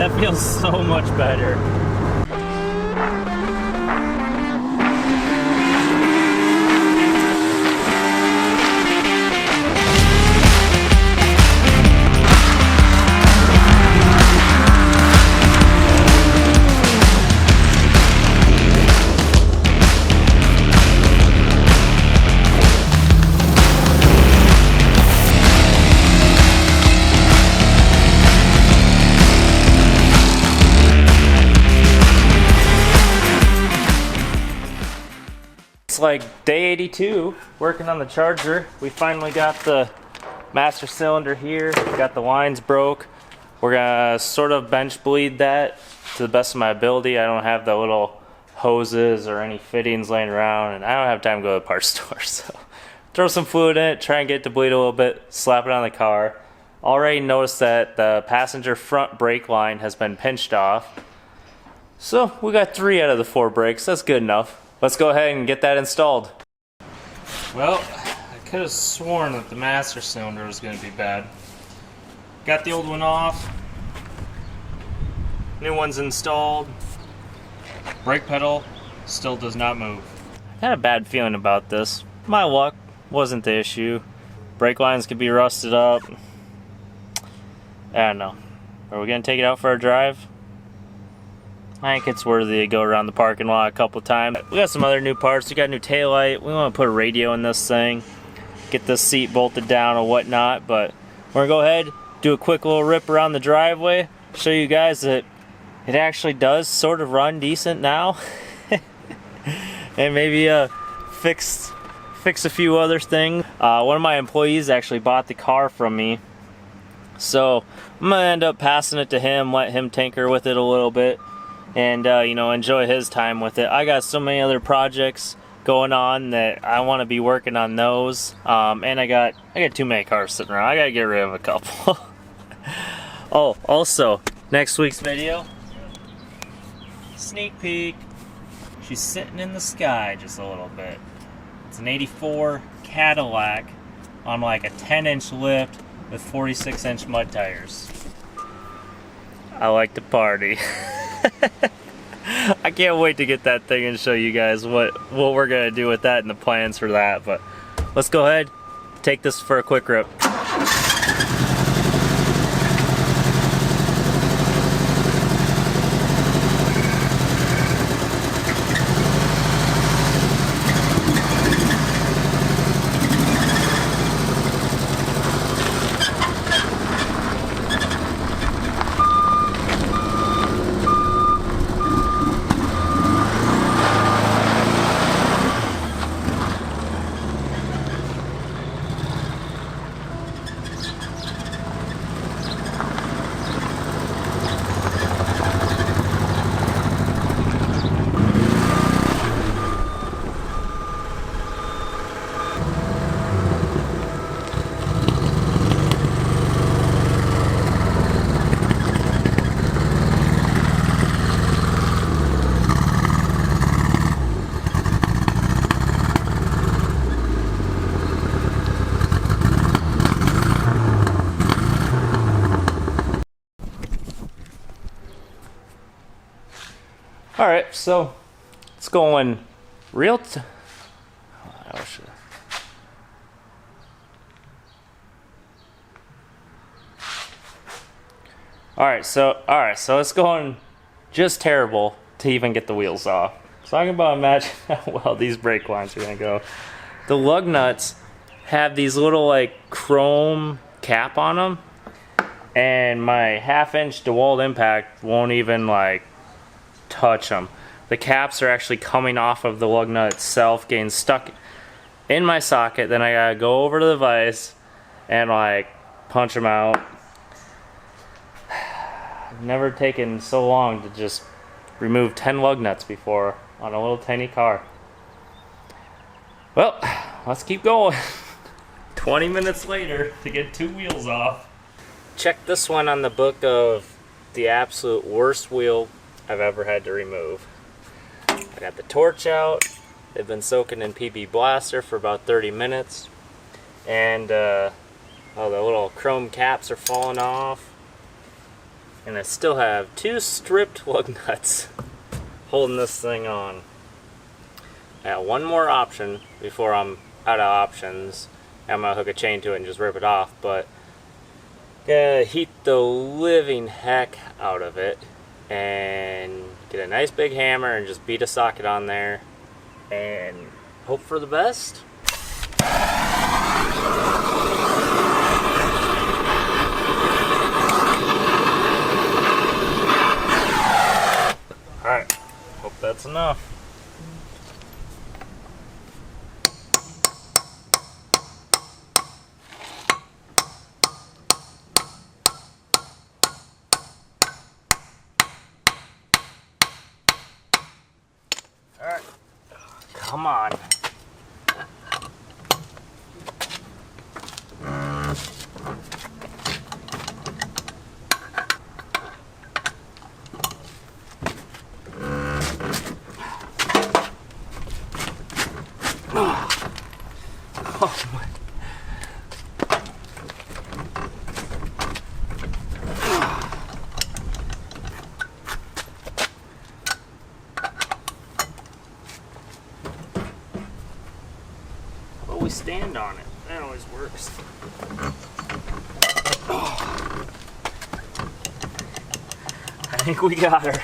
That feels so much better. It's like day 82, working on the charger. We finally got the master cylinder here. Got the lines broke. We're gonna sort of bench bleed that to the best of my ability. I don't have the little hoses or any fittings laying around, and I don't have time to go to the parts store. So throw some fluid in it, try and get it to bleed a little bit, slap it on the car. Already noticed that the passenger front brake line has been pinched off. So we got 3 out of the 4 brakes. That's good enough. Let's go ahead and get that installed. Well, I could have sworn that the master cylinder was going to be bad. Got the old one off. New one's installed. Brake pedal still does not move. I had a bad feeling about this. My luck wasn't the issue. Brake lines could be rusted up. I don't know. Are we going to take it out for a drive? I think it's worthy to go around the parking lot a couple times. We got some other new parts. We got a new taillight. We want to put a radio in this thing. Get this seat bolted down or whatnot. But we're going to go ahead, do a quick little rip around the driveway. Show you guys that it actually does sort of run decent now. And maybe fix a few other things. One of my employees actually bought the car from me. So I'm going to end up passing it to him, let him tinker with it a little bit. And you know, enjoy his time with it. I got so many other projects going on that I want to be working on those. And I got too many cars sitting around. I gotta get rid of a couple. Oh, also, next week's video, sneak peek. She's sitting in the sky just a little bit. It's an 84 Cadillac on like a 10-inch lift with 46-inch mud tires. I like to party. I can't wait to get that thing and show you guys what we're gonna do with that and the plans for that. But let's go ahead, take this for a quick rip. Alright, so it's going real Alright, so it's going just terrible to even get the wheels off. So I can about imagine how well these brake lines are gonna go. The lug nuts have these little like chrome cap on them, and my 1/2-inch DeWalt impact won't even like touch them. The caps are actually coming off of the lug nut itself, getting stuck in my socket. Then I gotta go over to the vise and like punch them out. I've never taken so long to just remove 10 lug nuts before on a little tiny car. Well, let's keep going. 20 minutes later to get 2 wheels off. Check this one on the book of the absolute worst wheel I've ever had to remove. I got the torch out. They've been soaking in PB Blaster for about 30 minutes. And oh, the little chrome caps are falling off. And I still have 2 stripped lug nuts holding this thing on. I got one more option before I'm out of options. I'm gonna hook a chain to it and just rip it off, but gonna heat the living heck out of it and get a nice big hammer and just beat a socket on there and hope for the best. Alright, hope that's enough. Alright, come on. Oh my. Well, we stand on it. That always works. Oh. I think we got her.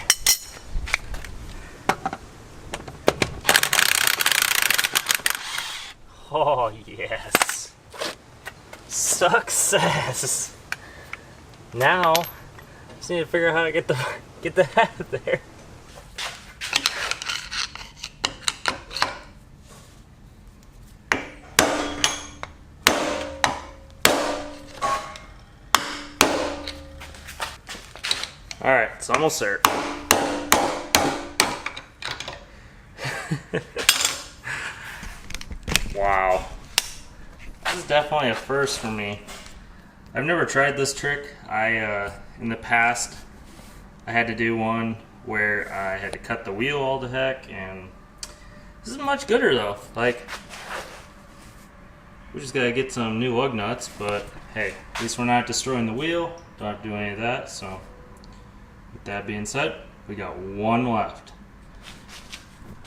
Oh yes, success. Now, just need to figure out how to get that out of there. All right, it's almost there. Wow, this is definitely a first for me. I've never tried this trick. In the past, I had to do one where I had to cut the wheel all the heck, and this is much gooder though. Like, we just gotta get some new lug nuts, but hey, at least we're not destroying the wheel. Don't have to do any of that, so with that being said, we got one left.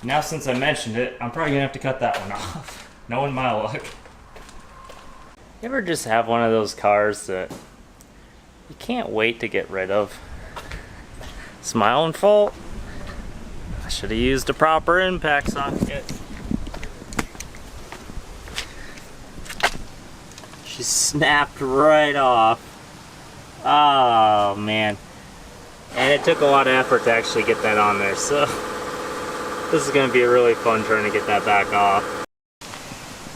Now since I mentioned it, I'm probably gonna have to cut that one off. Knowing my luck. You ever just have one of those cars that you can't wait to get rid of? It's my own fault. I should have used a proper impact socket. She snapped right off. Oh man. And it took a lot of effort to actually get that on there, so this is gonna be really fun trying to get that back off.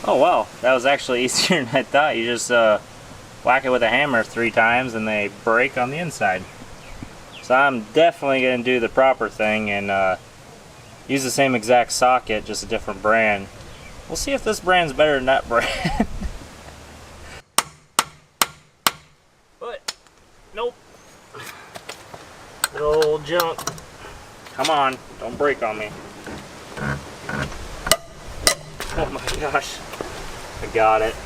Oh wow, that was actually easier than I thought. You just whack it with a hammer 3 times and they break on the inside. So I'm definitely going to do the proper thing and use the same exact socket, just a different brand. We'll see if this brand's better than that brand. But, nope. Good old junk. Come on, don't break on me. Oh my gosh, I got it.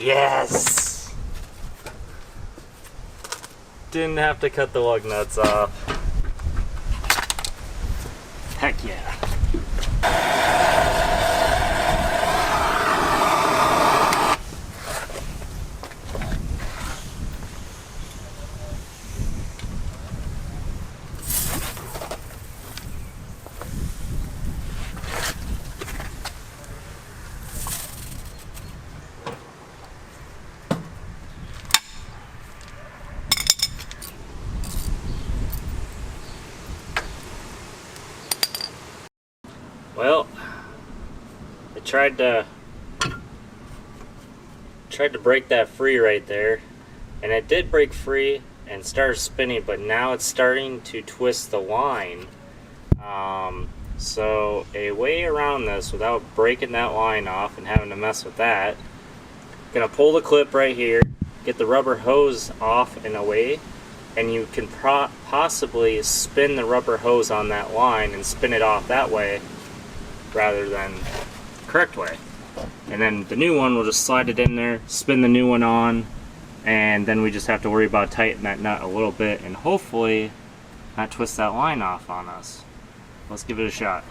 Yes! Didn't have to cut the lug nuts off. Heck yeah. Well, I tried to break that free right there, and it did break free and started spinning, but now it's starting to twist the line. So a way around this without breaking that line off and having to mess with that, I'm gonna pull the clip right here, get the rubber hose off and away, and you can possibly spin the rubber hose on that line and spin it off that way rather than the correct way. And then the new one, we'll just slide it in there, spin the new one on, and then we just have to worry about tightening that nut a little bit and hopefully not twist that line off on us. Let's give it a shot.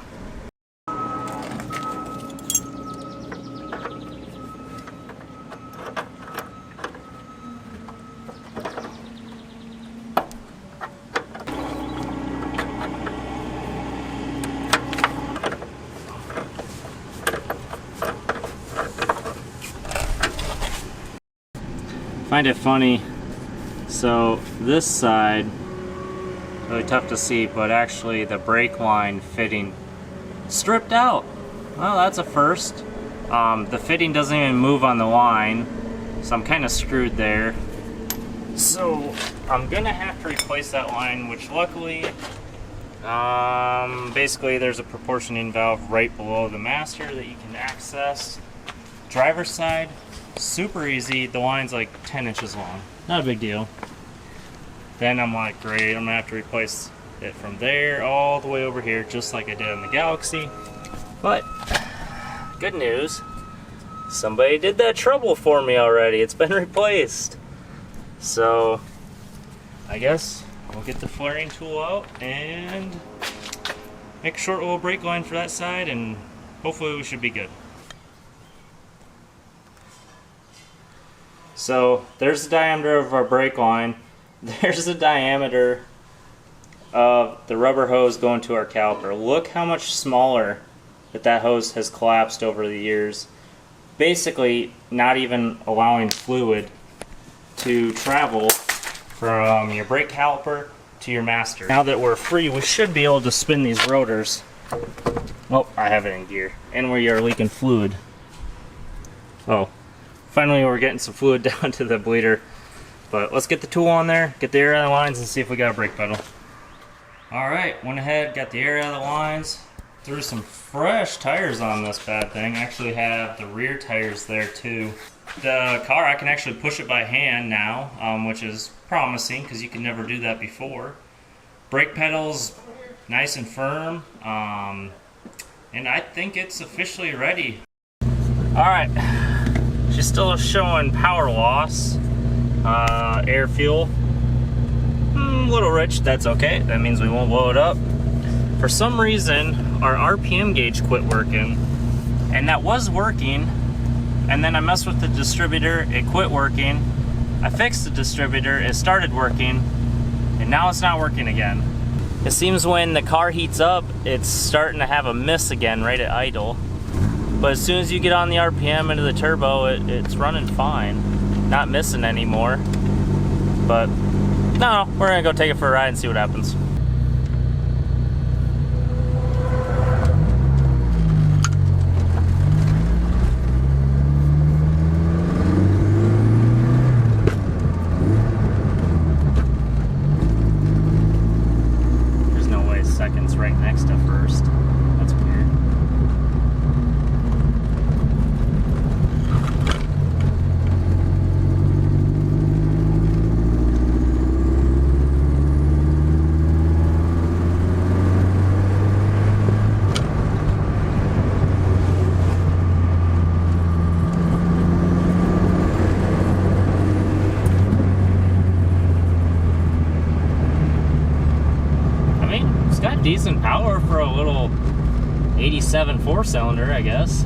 Find it funny, so this side, really tough to see, but actually the brake line fitting stripped out. Well, that's a first. The fitting doesn't even move on the line, so I'm kind of screwed there. So I'm gonna have to replace that line, which luckily, basically there's a proportioning valve right below the master that you can access. Driver's side, super easy. The line's like 10 inches long. Not a big deal. Then I'm like, great, I'm gonna have to replace it from there all the way over here, just like I did on the Galaxy. But, good news, somebody did that trouble for me already. It's been replaced. So, I guess we'll get the flaring tool out and make a short little brake line for that side, and hopefully we should be good. So there's the diameter of our brake line. There's the diameter of the rubber hose going to our caliper. Look how much smaller that hose has collapsed over the years. Basically not even allowing fluid to travel from your brake caliper to your master. Now that we're free, we should be able to spin these rotors. Well, I have it in gear. And we are leaking fluid. Oh. Finally, we're getting some fluid down to the bleeder, but let's get the tool on there, get the air out of the lines, and see if we got a brake pedal. All right, went ahead, got the air out of the lines, threw some fresh tires on this bad thing. I actually have the rear tires there too. The car, I can actually push it by hand now, which is promising because you can never do that before. Brake pedals, nice and firm, and I think it's officially ready. All right. She's still showing power loss, air fuel, a little rich, that's okay. That means we won't blow it up. For some reason, our RPM gauge quit working, and that was working, and then I messed with the distributor, it quit working. I fixed the distributor, it started working, and now it's not working again. It seems when the car heats up, it's starting to have a miss again right at idle. But as soon as you get on the RPM into the turbo, it's running fine. Not missing anymore. But, no, we're gonna go take it for a ride and see what happens. There's no way second's right next to first. That's weird. Decent power for a little 87 four-cylinder, I guess.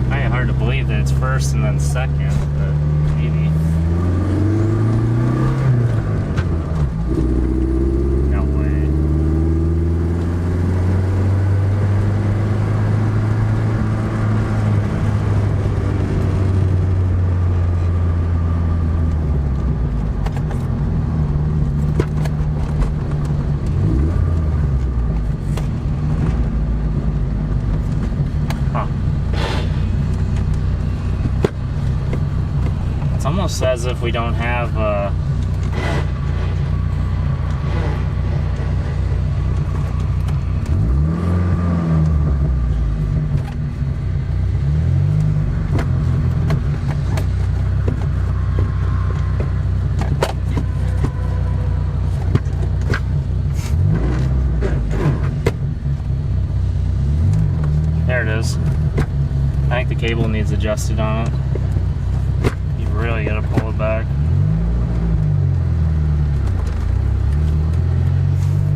Kind of hard to believe that it's first and then second, but maybe. No way. It's almost as if we don't have needs adjusted on it. You really gotta pull it back.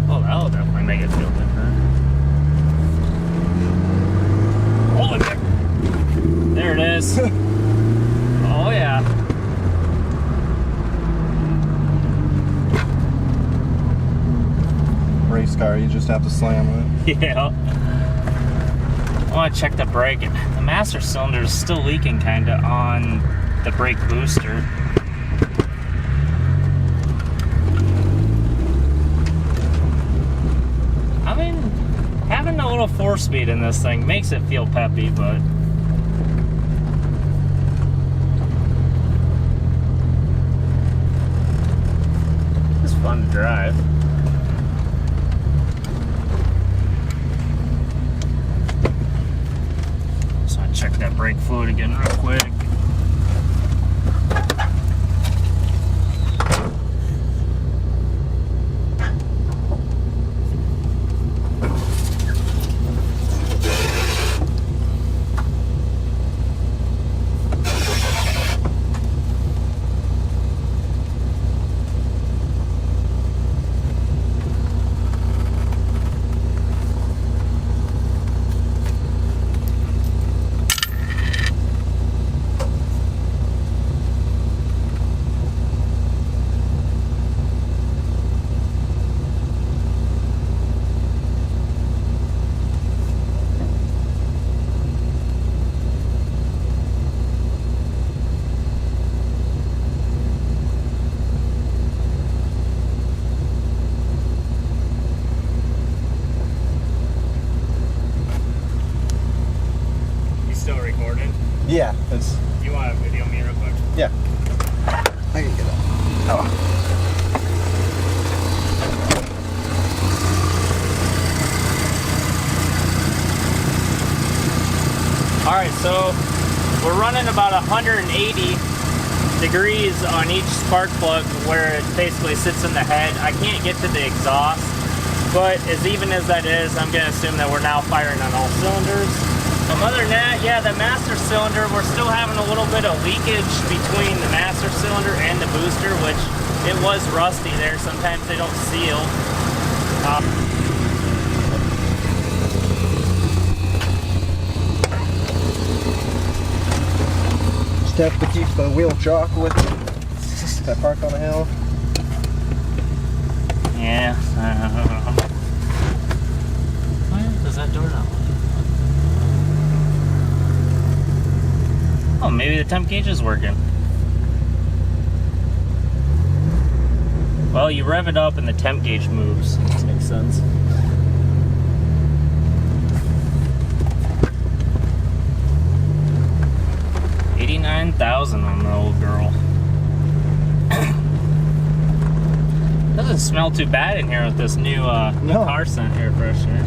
Oh, that'll definitely make it feel different. Hold it there. There it is. Oh yeah. Race car, you just have to slam it. Yeah. I want to check the brake. The master cylinder is still leaking kind of on the brake booster. I mean, having a little 4-speed in this thing makes it feel peppy, but it's fun to drive. Check that brake fluid again real quick. Still recording? Yeah, it's. You want to video me real quick? Yeah. I can get it. Oh. Alright, so we're running about 180 degrees on each spark plug where it basically sits in the head. I can't get to the exhaust, but as even as that is, I'm going to assume that we're now firing on all cylinders. Other than that, yeah, the master cylinder, we're still having a little bit of leakage between the master cylinder and the booster, which it was rusty there. Sometimes they don't seal. Just have to keep the wheel chalk with that park on the hill. Yeah. Why does that door not work? Oh, maybe the temp gauge is working. Well, you rev it up and the temp gauge moves. This makes sense. $89,000 on the old girl. Doesn't smell too bad in here with this new car scent air freshener.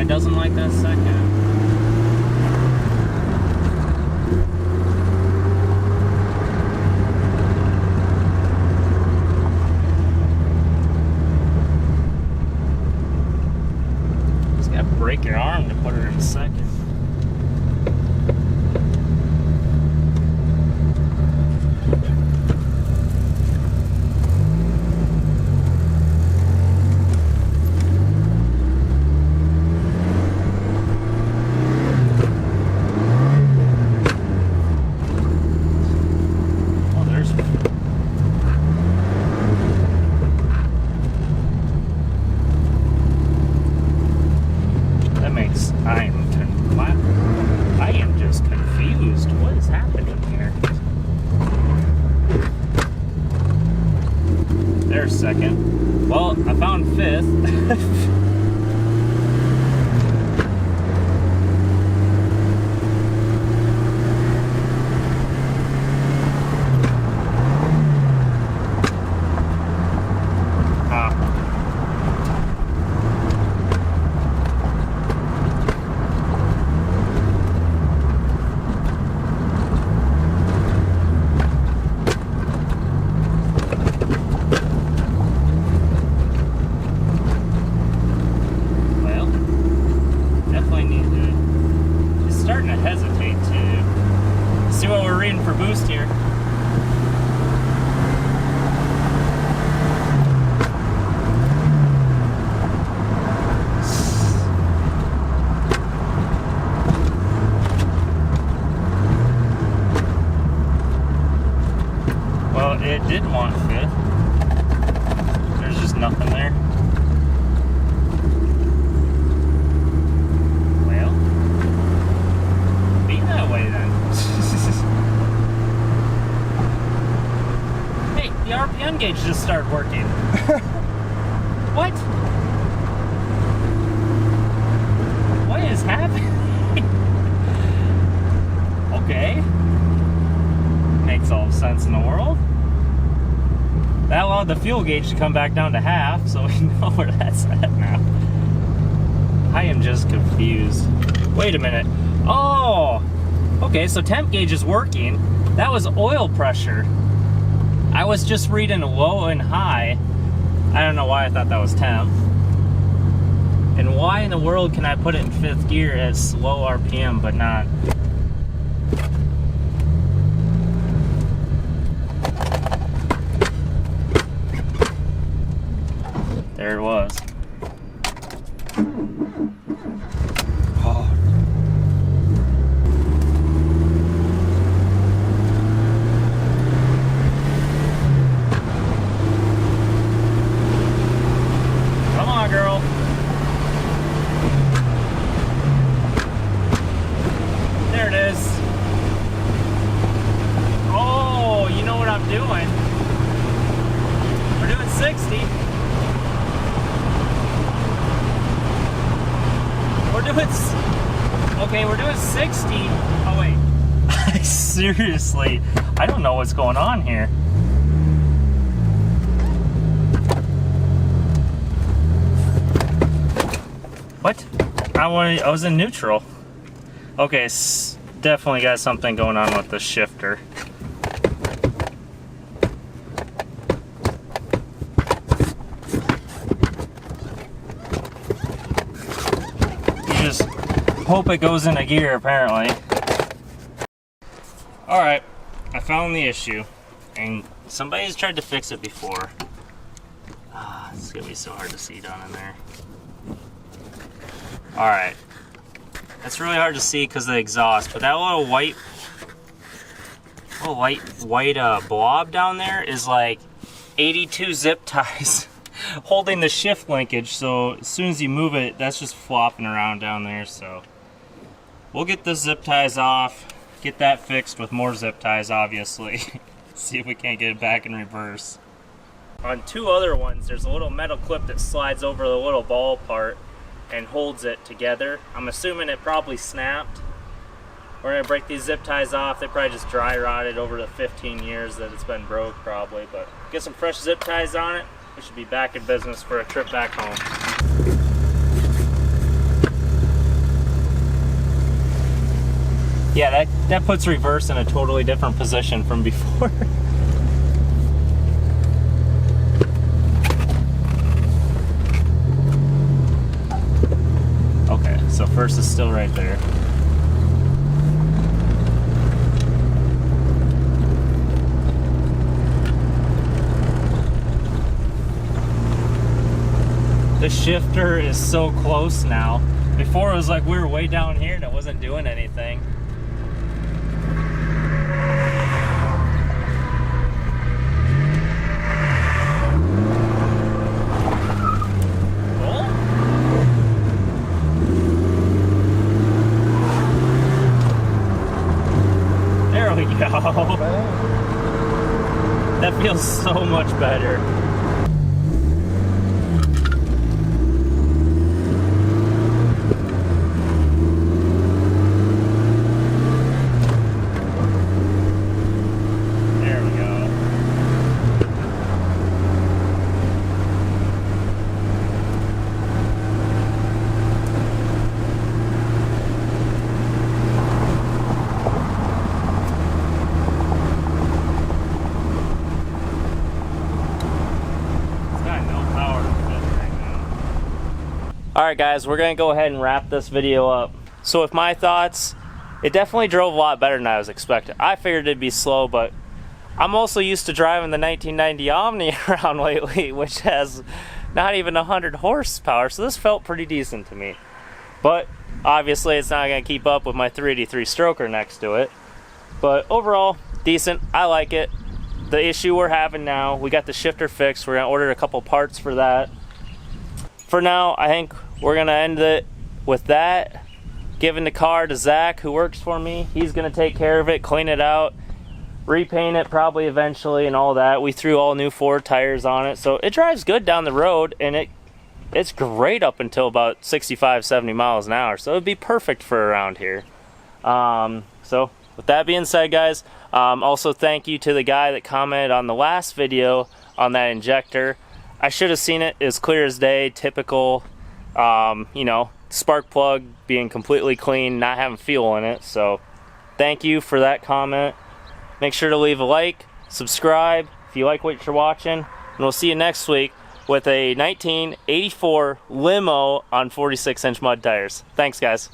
Doesn't like that second. Just gotta break your arm to put it in second. I am just confused. What is happening here? There's second. Well, I found fifth. want fifth. There's just nothing there. Well, be that way then. Hey, the RPM gauge just started working. What? What is happening? Okay. Makes all the sense in the world. That allowed the fuel gauge to come back down to half, so we know where that's at now. I am just confused. Wait a minute. Oh! Okay, so temp gauge is working. That was oil pressure. I was just reading low and high. I don't know why I thought that was temp. And why in the world can I put it in 5th gear at slow RPM but not? There it was. Oh. Come on, girl. There it is. Oh, you know what I'm doing. We're doing 60. We're doing 60. Oh wait. Seriously, I don't know what's going on here. What? I was in neutral. Okay, definitely got something going on with the shifter. Just hope it goes into gear, apparently. Alright, I found the issue, and somebody's tried to fix it before. It's gonna be so hard to see down in there. Alright, it's really hard to see because of the exhaust, but that little white blob down there is like 82 zip ties holding the shift linkage, so as soon as you move it, that's just flopping around down there. So we'll get the zip ties off, get that fixed with more zip ties, obviously. See if we can't get it back in reverse. On 2 other ones, there's a little metal clip that slides over the little ball part and holds it together. I'm assuming it probably snapped. We're gonna break these zip ties off. They probably just dry rotted over the 15 years that it's been broke, probably. But get some fresh zip ties on it. We should be back in business for a trip back home. Yeah, that puts reverse in a totally different position from before. Okay, so first is still right there. The shifter is so close now. Before it was like we were way down here and it wasn't doing anything. There we go. That feels so much better. Alright guys, we're going to go ahead and wrap this video up. So with my thoughts, it definitely drove a lot better than I was expecting. I figured it'd be slow, but I'm also used to driving the 1990 Omni around lately, which has not even 100 horsepower, so this felt pretty decent to me. But obviously it's not going to keep up with my 383 stroker next to it. But overall, decent. I like it. the issue we're having now. We got the shifter fixed. We're gonna order a couple parts for that. For now, I think we're gonna end it with that. Giving the car to Zach, who works for me. He's gonna take care of it, clean it out, repaint it probably eventually and all that. We threw all new Ford tires on it, so it drives good down the road, and it's great up until about 65, 70 miles an hour, so it'd be perfect for around here. So with that being said, guys, also thank you to the guy that commented on the last video on that injector. I should have seen it. As clear as day, typical, you know, spark plug being completely clean, not having fuel in it. So thank you for that comment. Make sure to leave a like, subscribe if you like what you're watching, and we'll see you next week with a 1984 limo on 46-inch mud tires. Thanks, guys.